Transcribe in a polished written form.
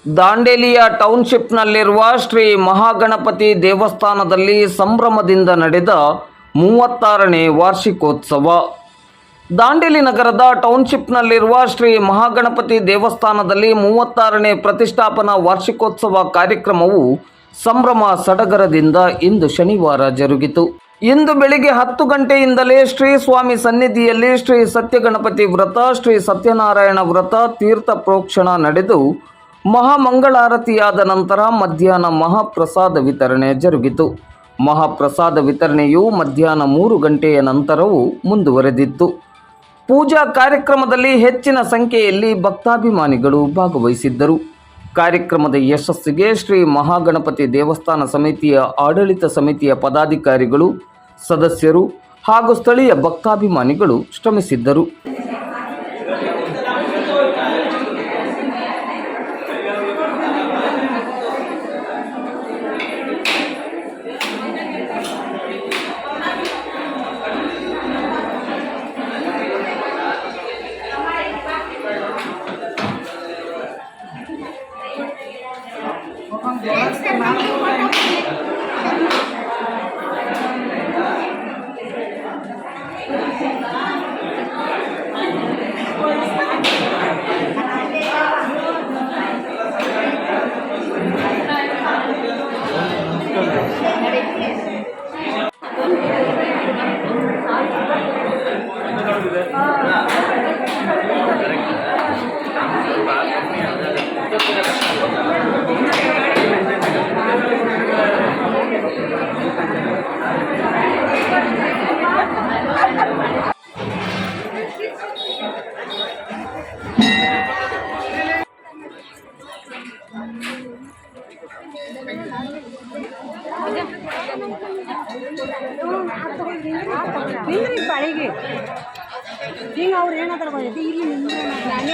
ದಾಂಡೇಲಿಯ ಟೌನ್ಶಿಪ್ನಲ್ಲಿರುವ ಶ್ರೀ ಮಹಾಗಣಪತಿ ದೇವಸ್ಥಾನದಲ್ಲಿ ಸಂಭ್ರಮದಿಂದ ನಡೆದ 36ನೇ ವಾರ್ಷಿಕೋತ್ಸವ. ದಾಂಡೇಲಿ ನಗರದ ಟೌನ್ಶಿಪ್ನಲ್ಲಿರುವ ಶ್ರೀ ಮಹಾಗಣಪತಿ ದೇವಸ್ಥಾನದಲ್ಲಿ 36ನೇ ಪ್ರತಿಷ್ಠಾಪನಾ ವಾರ್ಷಿಕೋತ್ಸವ ಕಾರ್ಯಕ್ರಮವು ಸಂಭ್ರಮ ಸಡಗರದಿಂದ ಇಂದು ಶನಿವಾರ ಜರುಗಿತು. ಇಂದು ಬೆಳಿಗ್ಗೆ 10 ಗಂಟೆಯಿಂದಲೇ ಶ್ರೀ ಸ್ವಾಮಿ ಸನ್ನಿಧಿಯಲ್ಲಿ ಶ್ರೀ ಸತ್ಯಗಣಪತಿ ವ್ರತ, ಶ್ರೀ ಸತ್ಯನಾರಾಯಣ ವ್ರತ, ತೀರ್ಥ ಪ್ರೋಕ್ಷಣ ನಡೆದು ಮಹಾಮಂಗಳಾರತಿಯಾದ ನಂತರ ಮಧ್ಯಾಹ್ನ ಮಹಾಪ್ರಸಾದ ವಿತರಣೆ ಜರುಗಿತು. ಮಹಾಪ್ರಸಾದ ವಿತರಣೆಯು ಮಧ್ಯಾಹ್ನ 3 ಗಂಟೆಯ ನಂತರವೂ ಮುಂದುವರೆದಿತ್ತು. ಪೂಜಾ ಕಾರ್ಯಕ್ರಮದಲ್ಲಿ ಹೆಚ್ಚಿನ ಸಂಖ್ಯೆಯಲ್ಲಿ ಭಕ್ತಾಭಿಮಾನಿಗಳು ಭಾಗವಹಿಸಿದ್ದರು. ಕಾರ್ಯಕ್ರಮದ ಯಶಸ್ಸಿಗೆ ಶ್ರೀ ಮಹಾಗಣಪತಿ ದೇವಸ್ಥಾನ ಸಮಿತಿಯ ಆಡಳಿತ ಸಮಿತಿಯ ಪದಾಧಿಕಾರಿಗಳು, ಸದಸ್ಯರು ಹಾಗೂ ಸ್ಥಳೀಯ ಭಕ್ತಾಭಿಮಾನಿಗಳು ಶ್ರಮಿಸಿದ್ದರು. ಬಾಳಿಗೆ ಹಿಂಗೆ ಅವ್ರು ಏನಾದ್ರು ಬಂದೈತಿ ಇಲ್ಲಿ ನಾನೇ